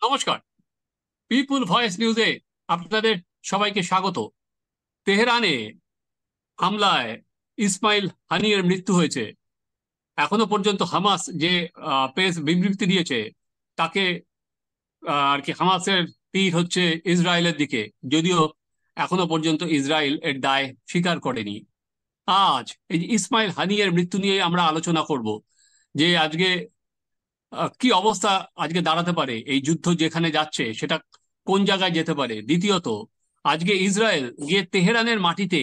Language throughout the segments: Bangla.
নমস্কার। পিপুল ভয়েস নিউজে আপনাদের সবাইকে স্বাগত। তেহরানে হামলায় ইসমাইল হানিয়ের মৃত্যু হয়েছে। এখনো পর্যন্ত হামাস যে প্রেস বিবৃতি দিয়েছে তাকে আর কি হামাসের তীর হচ্ছে ইসরায়েলের দিকে, যদিও এখনো পর্যন্ত ইসরায়েল এর দায় স্বীকার করেনি। আজ এই যে ইসমাইল হানিয়ের মৃত্যু নিয়ে আমরা আলোচনা করব, যে আজকে কি অবস্থা আজকে দাঁড়াতে পারে, এই যুদ্ধ যেখানে যাচ্ছে সেটা কোন জায়গায় যেতে পারে। দ্বিতীয়ত, আজকে ইসরায়েল গিয়ে তেহরানের মাটিতে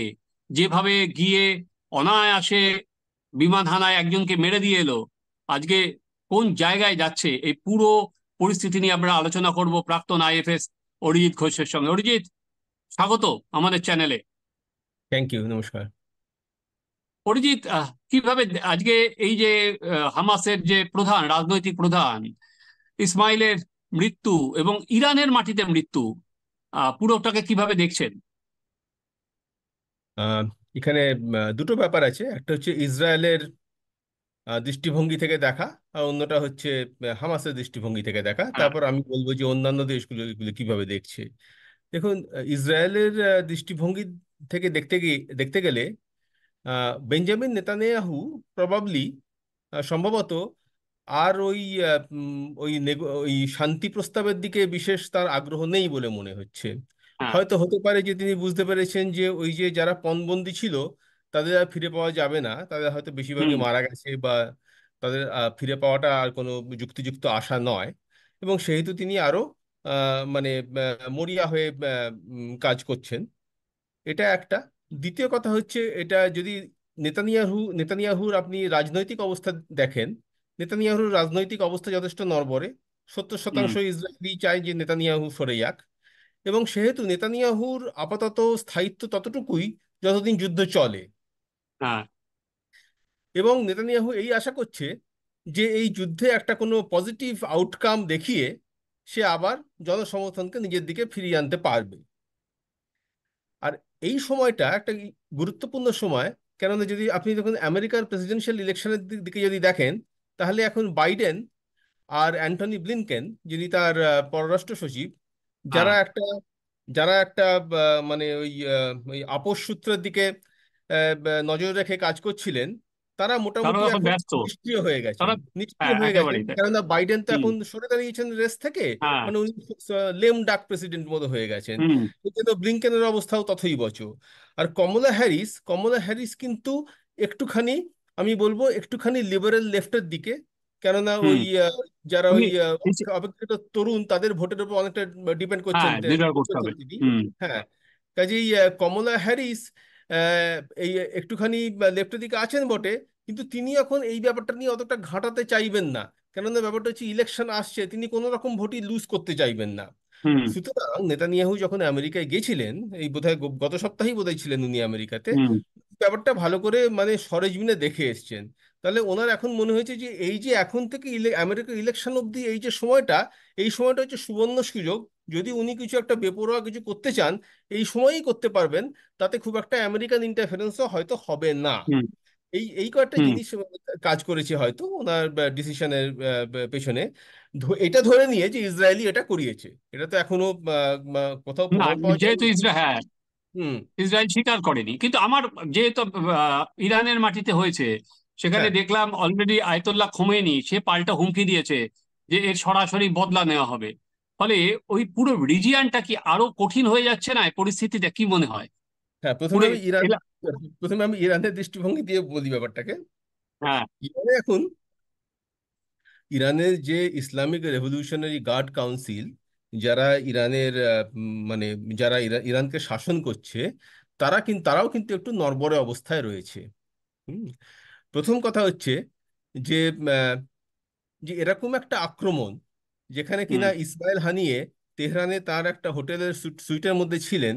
যেভাবে গিয়ে অনায়াসে বিমান হানায় একজনকে মেরে দিয়ে এলো, আজকে কোন জায়গায় যাচ্ছে এই পুরো পরিস্থিতি নিয়ে আমরা আলোচনা করব প্রাক্তন আইএফএস অরিজিৎ ঘোষের সঙ্গে। অরিজিৎ, স্বাগত আমাদের চ্যানেলে। থ্যাংক ইউ, নমস্কার। অরিজিৎ, কিভাবে আজকে এই যে হামাসের যে প্রধান, রাজনৈতিক প্রধান ইসমাইলের মৃত্যু এবং ইরানের মাটিতে মৃত্যু, পুরোটাকে কিভাবে দেখছেন? আহ, এখানে দুটো ব্যাপার আছে। একটা হচ্ছে ইসরায়েলের দৃষ্টিভঙ্গি থেকে দেখা, আর অন্যটা হচ্ছে হামাসের দৃষ্টিভঙ্গি থেকে দেখা। হ্যাঁ। তারপর আমি বলবো যে অন্যান্য দেশগুলো এগুলো কিভাবে দেখছে। দেখুন, ইসরায়েলের দৃষ্টিভঙ্গি থেকে দেখতে গেলে বেঞ্জামিন নেতানিয়াহু প্রবাবলি সম্ভবত আর ওই শান্তি প্রস্তাবের দিকে বিশেষ তার আগ্রহ নেই বলে মনে হচ্ছে। হ্যাঁ। হয়তো হতে পারে যে তিনি বুঝতে পেরেছেন যে ওই যে যারা পণবন্দী ছিল তাদের আর ফিরে পাওয়া যাবে না, তাদের হয়তো বেশিরভাগই হুম। মারা গেছে, বা তাদের ফিরে পাওয়াটা আর কোনো যুক্তিযুক্ত আশা নয়। এবং সেহেতু তিনি আরো মানে মরিয়া হয়ে কাজ করছেন। এটা একটা। দ্বিতীয় কথা হচ্ছে, এটা যদি নেতানিয়াহুর আপনি রাজনৈতিক অবস্থা দেখেন, নেতানিয়াহুর রাজনৈতিক অবস্থা যথেষ্ট নড়বড়ে। সত্তর হুম। শতাংশ ইসরায়েলি চায় যে নেতানিয়াহু সরে যাক। এবং সেহেতু নেতানিয়াহুর আপাতত স্থায়িত্ব ততটুকুই যতদিন যুদ্ধ চলে। হ্যাঁ। এবং নেতানিয়াহু এই আশা করছে যে এই যুদ্ধে একটা কোনো পজিটিভ আউটকাম দেখিয়ে সে আবার জনসমর্থনকে নিজের দিকে ফিরিয়ে আনতে পারবে। আর এই সময়টা একটা গুরুত্বপূর্ণ সময়। কেননা যদি আপনি দেখুন আমেরিকার প্রেসিডেন্সিয়াল ইলেকশনের দিকে যদি দেখেন, তাহলে এখন বাইডেন আর অ্যান্টনি ব্লিনকেন, যিনি তার পররাষ্ট্র সচিব, হ্যাঁ। যারা একটা যারা একটা মানে ওই আপোষ সূত্রের দিকে নজর রেখে কাজ করছিলেন, তারা তারা মোটামুটি এখন এখন ব্যস্ত। নিষ্ক্রিয় হয়ে গেছেন। তারা, নিষ্ক্রিয় হ্যাঁ, হয়ে গেছেন একেবারেই তাই। কেননা বাইডেন তো হুম। এখন সরে দাঁড়িয়েছেন রেস থেকে। হ্যাঁ। মানে উনি লেম ডাক প্রেসিডেন্ট মতো হয়ে গেছেন। হুম। কিন্তু ব্লিংকেনের অবস্থাও তথৈবচ। আর কমলা হ্যারিস কিন্তু একটুখানি, আমি বলবো একটুখানি লিবারেল লেফটের দিকে। কেননা হুম। ওই যারা উনি ওই এই যে- অপেক্ষাকৃত তরুণ, তাদের ভোটের উপর অনেকটা ডিপেন্ড করছেন হ্যাঁ, নির্ভর করতে করছেন হবে। তিনি। হুম। হ্যাঁ, কাজেই কমলা হ্যারিস এই একটুখানি লেফটের দিকে আছেন বটে, কিন্তু তিনি এখন এই ব্যাপারটা নিয়ে অতটা ঘাঁটাতে চাইবেন না। কেননা ব্যাপারটা হচ্ছে ইলেকশন আসছে, তিনি কোনো রকম ভোটই লুজ করতে চাইবেন না। হুম। সুতরাং নেতানিয়াহু যখন আমেরিকায় গেছিলেন, এই বোধহয় গত সপ্তাহেই বোধহয় ছিলেন উনি আমেরিকাতে, হুম। ব্যাপারটা ভালো করে মানে সরেজমিনে দেখে এসছেন। তাহলে ওনার এখন মনে হয়েছে যে এই যে এখন থেকে আমেরিকার ইলেকশন অবধি এই যে সময়টা, এই সময়টা হচ্ছে সুবর্ণ সুযোগ। যদি উনি কিছু একটা বেপরোয়া কিছু করতে চান, এই সময়ই করতে পারবেন। তাতে খুব একটা আমেরিকান ইন্টারফারেন্সও হয়তো হবে না। হুম। এই কয়েকটা হুম। জিনিস কাজ করেছে হয়তো ওনার ডিসিশনের পেছনে। এটা ধরে নিয়ে যে ইসরায়েলি এটা করিয়েছে, এটা তো এখনো কোথাও না, প্রমাণ পাওয়া যেহেতু যায়নি। হ্যাঁ, হুম। ইসরায়েল স্বীকার করেনি, কিন্তু আমার যেহেতু ইরানের মাটিতে হয়েছে, সেখানে হ্যাঁ, দেখলাম অলরেডি আয়তুল্লাহ খোমেনি সে পাল্টা হুমকি দিয়েছে যে এর সরাসরি বদলা নেওয়া হবে। ফলে ওই পুরো রিজিয়নটা কি আরো কঠিন হয়ে যাচ্ছে না এই পরিস্থিতিটা, কি মনে হয়? হ্যাঁ, পুরো প্রথমে আমি ইরানের দৃষ্টিভঙ্গি দিয়ে বলি ব্যাপারটাকে। হ্যাঁ। ইরানে এখন ইরানের যে ইসলামিক রেভলিউশনারি গার্ড কাউন্সিল, যারা ইরানের মানে যারা ইরানকে শাসন করছে, তারাও কিন্তু একটু নড়বড়ে অবস্থায় রয়েছে। হুম। প্রথম কথা হচ্ছে যে যে এরকম একটা আক্রমণ, যেখানে হুম। কিনা ইসমাইল হানিয়ে তেহরানে তার একটা হোটেলের সুইটের মধ্যে ছিলেন,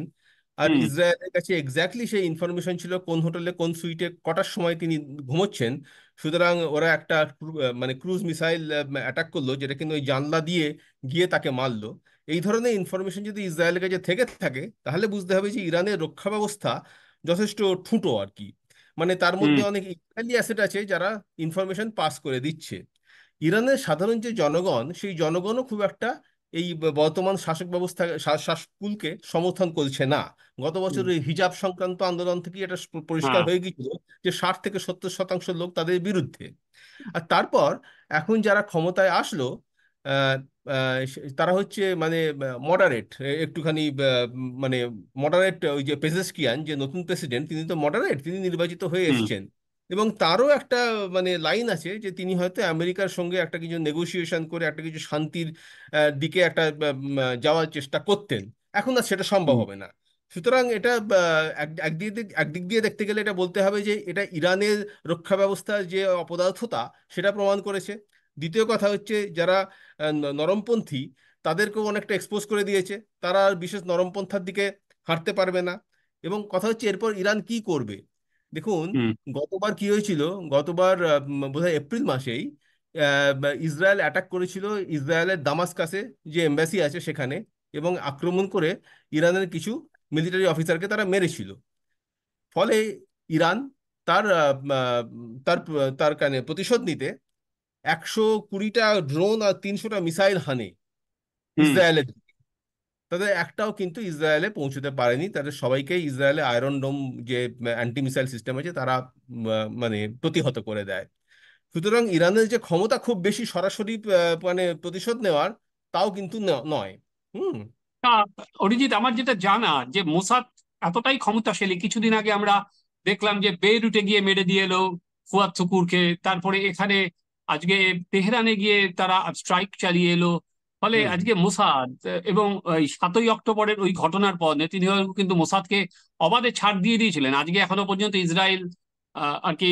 আর হুম। ইসরায়েলের কাছে এক্স্যাক্টলি সেই ইনফরমেশন ছিল কোন হোটেলে কোন সুইটে কটার সময় তিনি ঘুমোচ্ছেন। সুতরাং ওরা একটা মানে ক্রুজ মিসাইল অ্যাটাক করলো, যেটা কিন্তু ওই জানলা দিয়ে গিয়ে তাকে মারলো। এই ধরনের ইনফরমেশন যদি ইসরায়েলের কাছে থেকে থাকে, তাহলে বুঝতে হবে যে ইরানের রক্ষা ব্যবস্থা যথেষ্ট ঠুঁটো আর কি। মানে তার হুম। মধ্যে অনেক ইসরায়েলি অ্যাসেট আছে যারা ইনফরমেশন পাস করে দিচ্ছে। ইরানের সাধারণ যে জনগণ, সেই জনগণও খুব একটা এই বর্তমান শাসক ব্যবস্থা শাসককুলকে সমর্থন করছে না। গত বছর হুম। এই হিজাব সংক্রান্ত আন্দোলন থেকে এটা পরিষ্কার হ্যাঁ। হয়ে গিয়েছিল যে 60 থেকে 70% লোক তাদের বিরুদ্ধে। আর তারপর এখন যারা ক্ষমতায় আসলো, আহ, তারা হচ্ছে মানে মডারেট, একটুখানি মানে মডারেট। ওই যে পেজেশকিয়ান যে নতুন প্রেসিডেন্ট, তিনি তো মডারেট, তিনি নির্বাচিত হয়ে হুম। এসেছেন। এবং তারও একটা মানে লাইন আছে যে তিনি হয়তো আমেরিকার সঙ্গে একটা কিছু নেগোসিয়েশন করে একটা কিছু শান্তির দিকে একটা যাওয়ার চেষ্টা করতেন। এখন আর সেটা সম্ভব হুম। হবে না। সুতরাং এটা একদিক দিয়ে দেখতে গেলে এটা বলতে হবে যে এটা ইরানের রক্ষা ব্যবস্থার যে অপদার্থতা সেটা প্রমাণ করেছে। দ্বিতীয় কথা হচ্ছে যারা নরমপন্থী, তাদেরকেও অনেকটা এক্সপোজ করে দিয়েছে। তারা আর বিশেষ নরমপন্থার দিকে হাঁটতে পারবে না। এবং কথা হচ্ছে এরপর ইরান কি করবে। দেখুন, হুম। গতবার কি হয়েছিল, গতবার বোধহয় এপ্রিল মাসেই ইসরায়েল অ্যাটাক করেছিল ইসরায়েলের দামাস্কাসে যে এম্বাসি আছে সেখানে, এবং আক্রমণ করে ইরানের কিছু মিলিটারি অফিসারকে তারা মেরেছিল। ফলে ইরান তার তার তার কানে প্রতিশোধ নিতে 120টা ড্রোন আর 300টা মিসাইল হানে হুম। ইসরায়েলের দিকে। তাদের একটাও কিন্তু ইসরায়েলে পৌঁছতে পারেনি, তাদের সবাইকে ইসরায়েলে আয়রন ডোম যে অ্যান্টি মিসাইল সিস্টেম আছে তারা মানে প্রতিহত করে দেয়। সুতরাং ইরানের যে ক্ষমতা খুব বেশি সরাসরি মানে প্রতিশোধ নেওয়ার, তাও কিন্তু নয়। হুম। তা অরিজিৎ, আমার যেটা জানা যে মোসাদ এতটাই ক্ষমতাশালী, কিছুদিন আগে আমরা দেখলাম যে বেইরুটে গিয়ে মেরে দিয়ে এলো ফুয়াদ শুকুরকে, তারপরে এখানে আজকে তেহরানে গিয়ে তারা স্ট্রাইক চালিয়ে এলো। ফলে হুম। আজকে মোসাদ এবং ওই 7ই অক্টোবরের ওই ঘটনার পর নেতানিয়াহু কিন্তু মোসাদকে অবাধে ছাড় দিয়ে দিয়েছিলেন। আজকে এখনো পর্যন্ত ইসরায়েল আর কি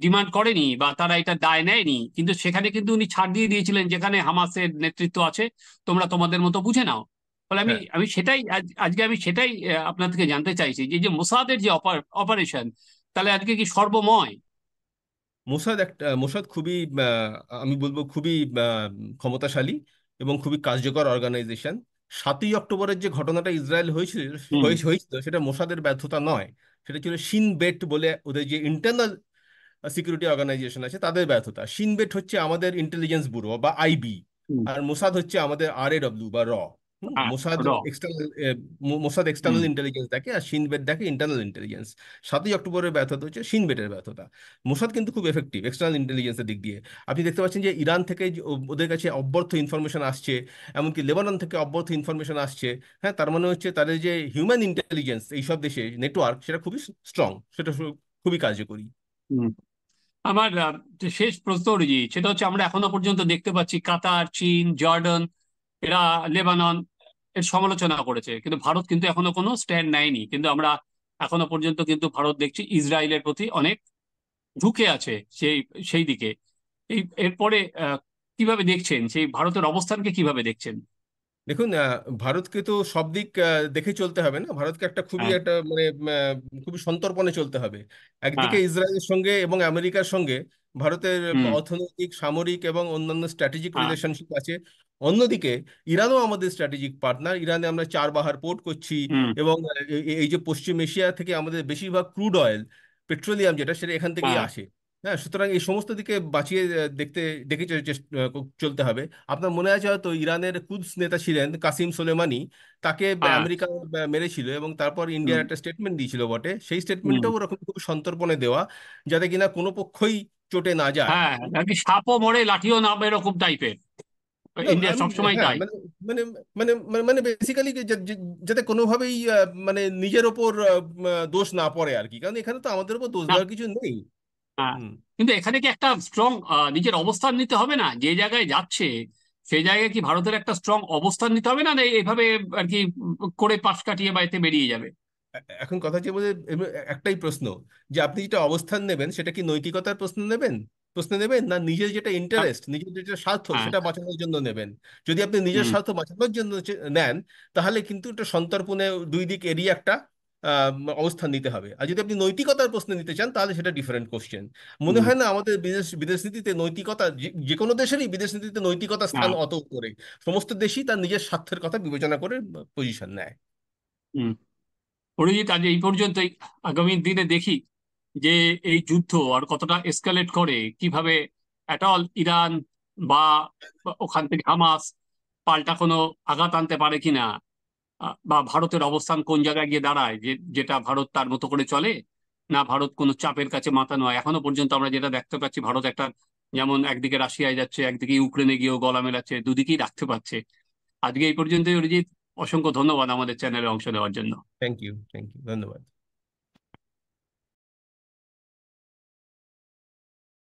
ডিমান্ড করেনি বা তারা এটা দায় নেয়নি, কিন্তু সেখানে কিন্তু উনি ছাড় দিয়ে দিয়েছিলেন যেখানে হামাসের নেতৃত্ব আছে, তোমরা তোমাদের মতো বুঝে নাও। ফলে আমি হ্যাঁ, আমি সেটাই আজকে আমি সেটাই আপনার থেকে জানতে চাইছি যে যে মোসাদের যে অপারেশন, তাহলে আজকে কি সর্বময়? মোসাদ খুবই আমি বলবো খুবই ক্ষমতাশালী এবং খুবই কার্যকর অর্গানাইজেশন। 7ই অক্টোবরের যে ঘটনাটা ইসরায়েল হয়েছিল হুম। হয়েছিল সেটা মোসাদের ব্যর্থতা নয়। সেটা ছিল শিন বেট বলে ওদের যে ইন্টারনাল সিকিউরিটি অর্গানাইজেশন আছে তাদের ব্যর্থতা। শিনবেট হচ্ছে আমাদের ইন্টেলিজেন্স ব্যুরো বা আইবি, হুম। আর মোসাদ হচ্ছে আমাদের RAW বা র। হ্যাঁ। মোসাদ র। এক্সটার্নাল মোসাদ হুম। এক্সটার্নাল ইন্টেলিজেন্স দেখে, আর শিনবেট দেখে ইন্টারনাল ইন্টেলিজেন্স। 7ই অক্টোবরের ব্যর্থতা হচ্ছে শিনবেটের ব্যর্থতা। মোসাদ কিন্তু খুব এফেক্টিভ এক্সটার্নাল ইন্টেলিজেন্সের দিক দিয়ে। আপনি দেখতে পাচ্ছেন যে ইরান থেকে যে ওদের কাছে অব্যর্থ ইনফরমেশন আসছে, এমনকি লেবানন থেকে অব্যর্থ ইনফরমেশন আসছে। হ্যাঁ, তার মানে হচ্ছে তাদের যে হিউম্যান ইন্টেলিজেন্স এইসব দেশে নেটওয়ার্ক সেটা খুবই স্ট্রং, সেটা খুবই কার্যকরী। হুম। আমার যে শেষ প্রশ্ন রয়েছে সেটা হচ্ছে, আমরা এখনো পর্যন্ত দেখতে পাচ্ছি কাতার, চীন, জর্ডান, এরা লেবানন এর সমালোচনা করেছে, কিন্তু ভারত কিন্তু এখনো কোনো স্ট্যান্ড নেয়নি। কিন্তু আমরা এখনো পর্যন্ত কিন্তু ভারত দেখছি ইসরায়েলের প্রতি অনেক ঝুঁকে আছে সেই সেই দিকে। এরপরে কিভাবে দেখছেন সেই ভারতের অবস্থানকে, কিভাবে দেখছেন? দেখুন, ভারতকে তো সব দিক দেখে চলতে হবে না। ভারতকে একটা খুবই হ্যাঁ। একটা মানে খুবই সন্তর্পণে চলতে হবে। হ্যাঁ। একদিকে ইসরায়েলের সঙ্গে এবং আমেরিকার সঙ্গে ভারতের হুম। অর্থনৈতিক, সামরিক এবং অন্যান্য স্ট্র্যাটেজিক হ্যাঁ। রিলেশনশিপ আছে। অন্যদিকে ইরানও আমাদের স্ট্র্যাটেজিক পার্টনার। ইরানে আমরা চারবাহার পোর্ট করছি, হুম। এবং এই যে পশ্চিম এশিয়া থেকে আমাদের বেশিরভাগ ক্রুড অয়েল, পেট্রোলিয়াম যেটা, সেটা এখান থেকেই হ্যাঁ। আসে। হ্যাঁ, সুতরাং এই সমস্ত দিকে বাঁচিয়ে দেখতে দেখে চলতে হবে। আপনার মনে আছে হয়তো ইরানের কুদস নেতা ছিলেন কাসিম সোলেমানি, তাকে হ্যাঁ। আমেরিকা মেরেছিল, এবং তারপর হুম। ইন্ডিয়ার একটা স্টেটমেন্ট দিয়েছিল বটে। সেই হুম। স্টেটমেন্টটাও ওরকম খুব সন্তর্পণে দেওয়া, যাতে কিনা কোনো পক্ষই চটে না যায়। হ্যাঁ, আর কি সাপও মরে লাঠিও নামে এরকম টাইপের। না, ইন্ডিয়া আমি সবসময় হ্যাঁ তাই। মানে মানে মানে মানে মানে বেসিক্যালি যাতে কোনোভাবেই মানে নিজের ওপর দোষ না পড়ে আর কি, কারণ এখানে তো আমাদের উপর দোষ না। দেওয়ার কিছু নেই। হ্যাঁ। হুম। কিন্তু এখানে কি একটা স্ট্রং নিজের অবস্থান নিতে হবে না? যে জায়গায় যাচ্ছে সেই জায়গায় কি ভারতের একটা স্ট্রং অবস্থান নিতে হবে না, না এইভাবে আর কি করে পাশ কাটিয়ে বাড়িতে বেরিয়ে যাবে? এখন কথা হচ্ছে বোধহয় একটাই প্রশ্ন, যে আপনি যেটা অবস্থান নেবেন সেটা কি নৈতিকতার প্রশ্ন নেবেন, না নিজের যেটা হ্যাঁ। ইন্টারেস্ট, নিজের যেটা স্বার্থ হ্যাঁ। সেটা বাঁচানোর জন্য নেবেন। যদি আপনি নিজের হুম। স্বার্থ বাঁচানোর জন্য নেন, তাহলে কিন্তু এটা সন্তর্পণে দুই দিক এড়িয়ে একটা আহ, অবস্থান নিতে হবে। আর যদি আপনি নৈতিকতার প্রশ্ন নিতে চান তাহলে সেটা ডিফারেন্ট কোশ্চেন। মনে হুম। হয় না আমাদের বিদেশ বিদেশ নীতিতে নৈতিকতা, যে কোনো দেশেরই বিদেশ নীতিতে নৈতিকতার স্থান হ্যাঁ। অত উপরে। সমস্ত দেশই তার নিজের স্বার্থের কথা বিবেচনা করে পজিশন নেয়। হুম। অরিজিৎ, আজ এই পর্যন্তই। আগামী দিনে দেখি যে এই যুদ্ধ আর কতটা এসকালেট করে, কিভাবে অ্যাটল ইরান বা বা ওখান থেকে হামাস পাল্টা কোনো আঘাত আনতে পারে কিনা, বা ভারতের অবস্থান কোন জায়গায় গিয়ে দাঁড়ায়, যেটা ভারত তার মতো করে চলে, না ভারত কোনো চাপের কাছে মাথা নয়। এখনো পর্যন্ত আমরা যেটা দেখতে পাচ্ছি, ভারত একটা, যেমন একদিকে রাশিয়ায় যাচ্ছে, একদিকে ইউক্রেনে গিয়েও গলা মেলাচ্ছে, দুদিকেই রাখতে পারছে। আজকে এই পর্যন্তই অরিজিৎ, অসংখ্য ধন্যবাদ আমাদের চ্যানেলে অংশ নেওয়ার জন্য। থ্যাংক ইউ, থ্যাংক ইউ, ধন্যবাদ।